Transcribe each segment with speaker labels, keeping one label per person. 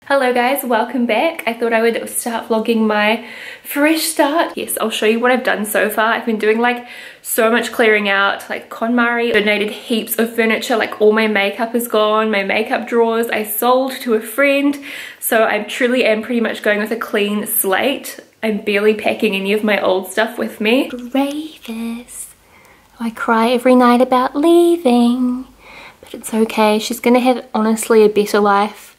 Speaker 1: Hello guys, welcome back. I thought I would start vlogging my fresh start. Yes, I'll show you what I've done so far. I've been doing like so much clearing out. Like KonMari donated heaps of furniture, like all my makeup is gone, my makeup drawers I sold to a friend. So I truly am pretty much going with a clean slate. I'm barely packing any of my old stuff with me. Gravis. I cry every night about leaving, but it's okay. She's gonna have honestly a better life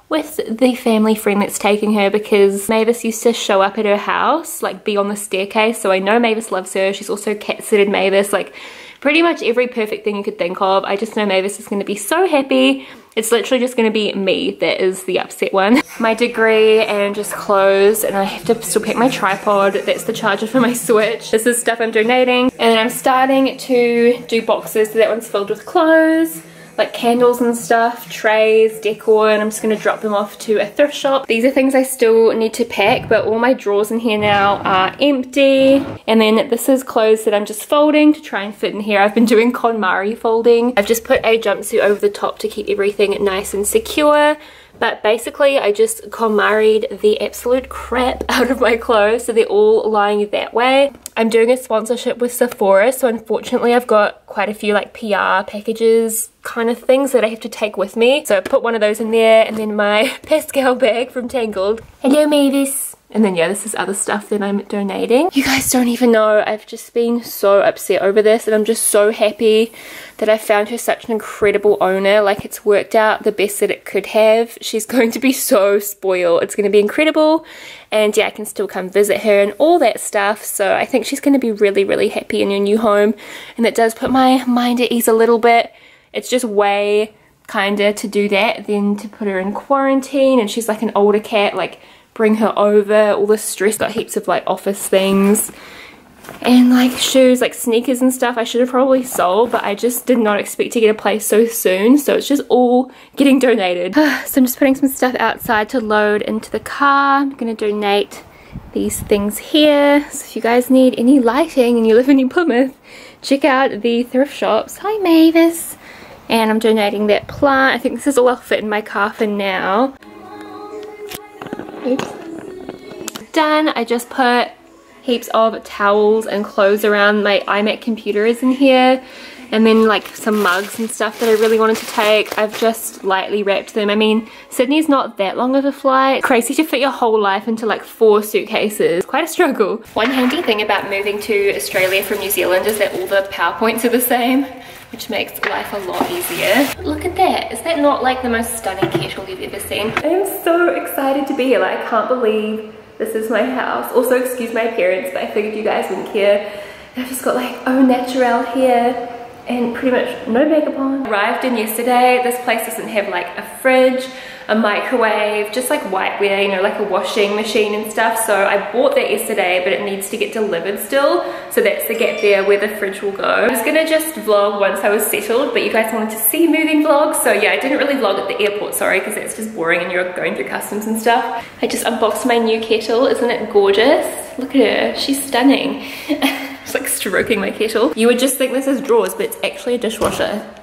Speaker 1: with the family friend that's taking her, because Mavis used to show up at her house, like be on the staircase, so I know Mavis loves her. She's also cat-sitted Mavis, like pretty much every perfect thing you could think of. I just know Mavis is going to be so happy. It's literally just going to be me that is the upset one. My degree and just clothes, and I have to still pack my tripod. That's the charger for my Switch. This is stuff I'm donating, and then I'm starting to do boxes. So that one's filled with clothes, like candles and stuff, trays, decor, and I'm just going to drop them off to a thrift shop. These are things I still need to pack, but all my drawers in here now are empty. And then this is clothes that I'm just folding to try and fit in here. I've been doing KonMari folding. I've just put a jumpsuit over the top to keep everything nice and secure. But basically I just KonMari'd the absolute crap out of my clothes, so they're all lying that way. I'm doing a sponsorship with Sephora, so unfortunately I've got quite a few like PR packages kind of things that I have to take with me. So I put one of those in there, and then my Pascal bag from Tangled. Hello Mavis. And then yeah, this is other stuff that I'm donating. You guys don't even know, I've just been so upset over this, and I'm just so happy that I found her such an incredible owner. Like, it's worked out the best that it could have. She's going to be so spoiled. It's going to be incredible. And yeah, I can still come visit her and all that stuff. So I think she's going to be really, really happy in her new home. And that does put my mind at ease a little bit. It's just way kinder to do that than to put her in quarantine. And she's like an older cat, like bring her over, all this stress. Got heaps of like office things and like shoes, like sneakers and stuff I should have probably sold, but I just did not expect to get a place so soon, so it's just all getting donated. So I'm just putting some stuff outside to load into the car. I'm gonna donate these things here, so if you guys need any lighting and you live in Plymouth, check out the thrift shops. Hi Mavis. And I'm donating that plant. I think this is all I'll fit in my car for now. Oops. Done. I just put heaps of towels and clothes around. My iMac computer is in here, and then like some mugs and stuff that I really wanted to take. I've just lightly wrapped them. I mean, Sydney's not that long of a flight. Crazy to fit your whole life into like 4 suitcases. Quite a struggle. One handy thing about moving to Australia from New Zealand is that all the PowerPoints are the same, which makes life a lot easier. Look at that. Is that not like the most stunning kettle you've ever seen? I am so excited to be here. Like, I can't believe this is my house. Also, excuse my appearance, but I figured you guys wouldn't care. I've just got like au naturel here and pretty much no makeup on. Arrived in yesterday. This place doesn't have like a fridge, a microwave, just like whiteware, you know, like a washing machine and stuff. So I bought that yesterday, but it needs to get delivered still. So that's the gap there where the fridge will go. I was gonna just vlog once I was settled, but you guys wanted to see moving vlogs. So yeah, I didn't really vlog at the airport, sorry, because it's just boring and you're going through customs and stuff. I just unboxed my new kettle. Isn't it gorgeous? Look at her, she's stunning. It's like stroking my kettle. You would just think this is drawers, but it's actually a dishwasher.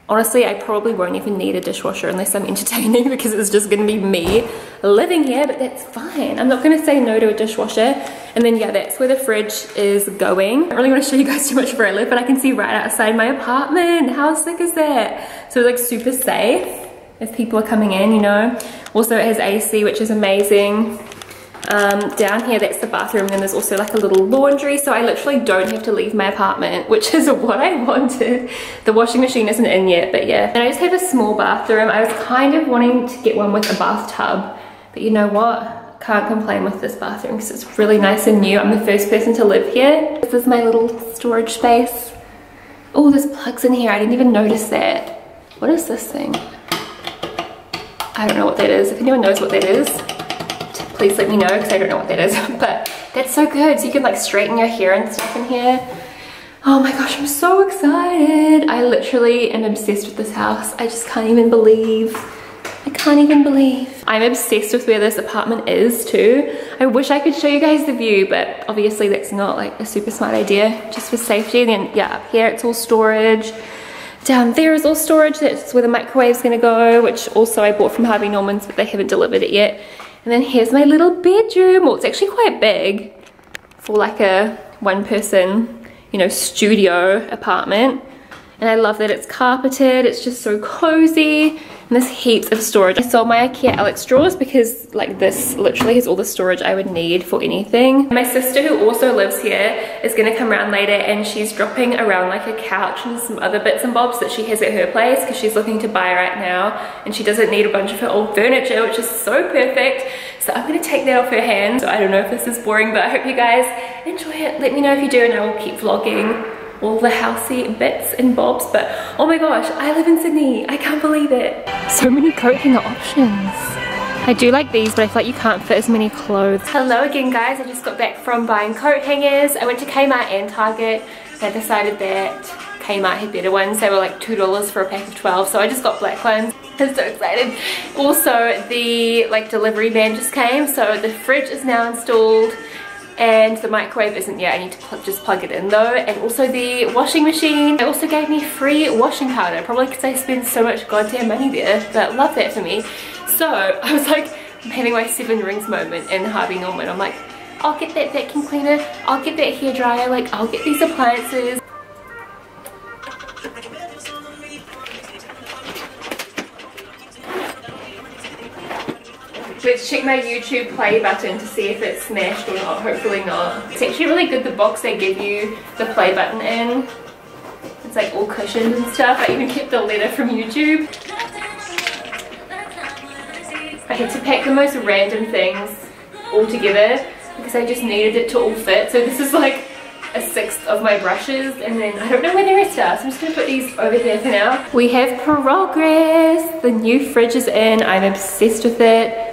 Speaker 1: Honestly, I probably won't even need a dishwasher unless I'm entertaining, because it's just gonna be me living here, but that's fine. I'm not gonna say no to a dishwasher. And then yeah, that's where the fridge is going. I don't really wanna show you guys too much where I live, but I can see right outside my apartment. How sick is that? So it's like super safe if people are coming in, you know. Also it has AC, which is amazing. Down here, that's the bathroom, and then there's also like a little laundry, so I literally don't have to leave my apartment, which is what I wanted. The washing machine isn't in yet, but yeah. And I just have a small bathroom. I was kind of wanting to get one with a bathtub, but you know what? Can't complain with this bathroom because it's really nice and new. I'm the first person to live here. This is my little storage space. Oh, there's plugs in here. I didn't even notice that. What is this thing? I don't know what that is. If anyone knows what that is, please let me know, because I don't know what that is. But that's so good. So you can like straighten your hair and stuff in here. Oh my gosh, I'm so excited. I literally am obsessed with this house. I just can't even believe. I can't even believe. I'm obsessed with where this apartment is too. I wish I could show you guys the view, but obviously that's not like a super smart idea, just for safety. And then yeah, up here it's all storage. Down there is all storage. That's where the microwave's gonna go, which also I bought from Harvey Norman's, but they haven't delivered it yet. And then here's my little bedroom. Well, it's actually quite big for like a one-person, you know, studio apartment. And I love that it's carpeted. It's just so cozy. And there's heaps of storage. I sold my IKEA Alex drawers because like this literally has all the storage I would need for anything. My sister, who also lives here, is gonna come around later, and she's dropping around like a couch and some other bits and bobs that she has at her place because she's looking to buy right now, and she doesn't need a bunch of her old furniture, which is so perfect. So I'm gonna take that off her hands. So I don't know if this is boring, but I hope you guys enjoy it. Let me know if you do, and I will keep vlogging all the housey bits and bobs. But oh my gosh, I live in Sydney. I can't believe it. So many coat hanger options. I do like these, but I feel like you can't fit as many clothes. Hello again, guys. I just got back from buying coat hangers. I went to Kmart and Target. I decided that Kmart had better ones. They were like $2 for a pack of 12, so I just got black ones. I'm so excited. Also, the like delivery van just came, so the fridge is now installed. And the microwave isn't yet. I need to just plug it in though. And also the washing machine. They also gave me free washing powder, probably because I spend so much goddamn money there, but love that for me. So I was like, I'm having my 7 rings moment in Harvey Norman. I'm like, I'll get that vacuum cleaner, I'll get that hairdryer, like I'll get these appliances. Let's check my YouTube play button to see if it's smashed or not. Hopefully not. It's actually really good, the box they give you the play button in. It's like all cushioned and stuff. I even kept the letter from YouTube. I had to pack the most random things all together because I just needed it to all fit. So this is like a 1/6 of my brushes, and then I don't know where the rest are, so I'm just gonna put these over here for now. We have progress. The new fridge is in. I'm obsessed with it.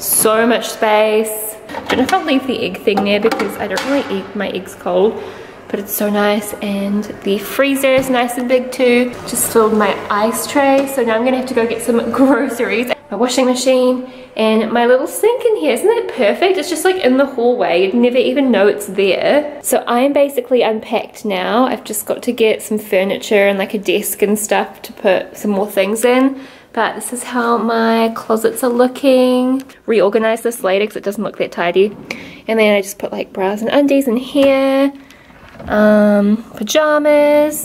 Speaker 1: So much space. I don't know if I'll leave the egg thing there because I don't really eat my eggs cold, but it's so nice. And the freezer is nice and big too. Just filled my ice tray, so now I'm gonna have to go get some groceries. My washing machine and my little sink in here. Isn't that perfect? It's just like in the hallway. You'd never even know it's there. So I am basically unpacked now. I've just got to get some furniture and like a desk and stuff to put some more things in. But this is how my closets are looking. Reorganize this later because it doesn't look that tidy. And then I just put like bras and undies in here. Pajamas.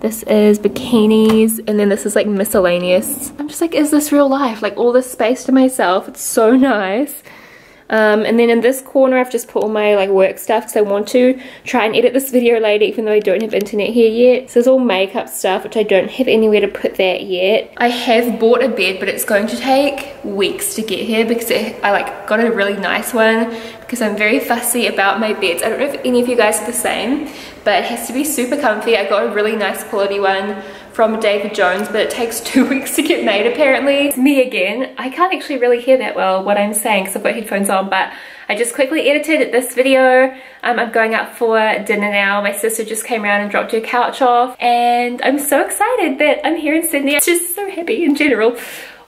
Speaker 1: This is bikinis, and then this is like miscellaneous. I'm just like, is this real life? Like all this space to myself. It's so nice. And then in this corner I've just put all my like work stuff because I want to try and edit this video later even though I don't have internet here yet. So there's all makeup stuff which I don't have anywhere to put that yet. I have bought a bed, but it's going to take weeks to get here because I like got a really nice one because I'm very fussy about my beds. I don't know if any of you guys are the same, but it has to be super comfy. I got a really nice quality one from David Jones, but it takes 2 weeks to get made apparently. It's me again. I can't actually really hear that well what I'm saying because I've got headphones on, but I just quickly edited this video. I'm going out for dinner now. My sister just came around and dropped her couch off, and I'm so excited that I'm here in Sydney. I'm just so happy in general.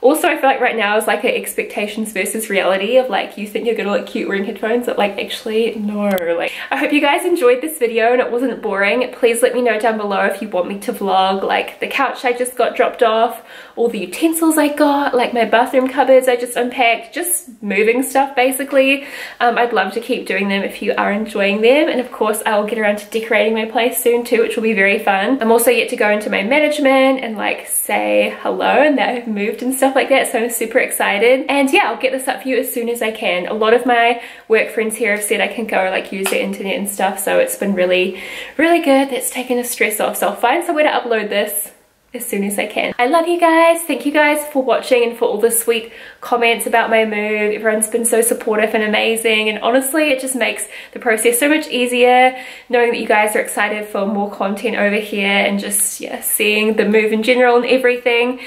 Speaker 1: Also, I feel like right now is like an expectations versus reality of like, you think you're gonna look cute wearing headphones, but like actually no. Like, I hope you guys enjoyed this video and it wasn't boring. Please let me know down below if you want me to vlog like the couch I just got dropped off, all the utensils I got, like my bathroom cupboards I just unpacked, just moving stuff basically. I'd love to keep doing them if you are enjoying them, and of course I will get around to decorating my place soon too, which will be very fun. I'm also yet to go into my management and like say hello and that I've moved and stuff like that, so I'm super excited. And yeah, I'll get this up for you as soon as I can. A lot of my work friends here have said I can go like use their internet and stuff, so it's been really good. That's taken the stress off, so I'll find somewhere to upload this as soon as I can. I love you guys. Thank you guys for watching and for all the sweet comments about my move. Everyone's been so supportive and amazing, and honestly it just makes the process so much easier knowing that you guys are excited for more content over here and just yeah, seeing the move in general and everything.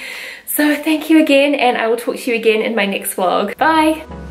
Speaker 1: So thank you again, and I will talk to you again in my next vlog. Bye!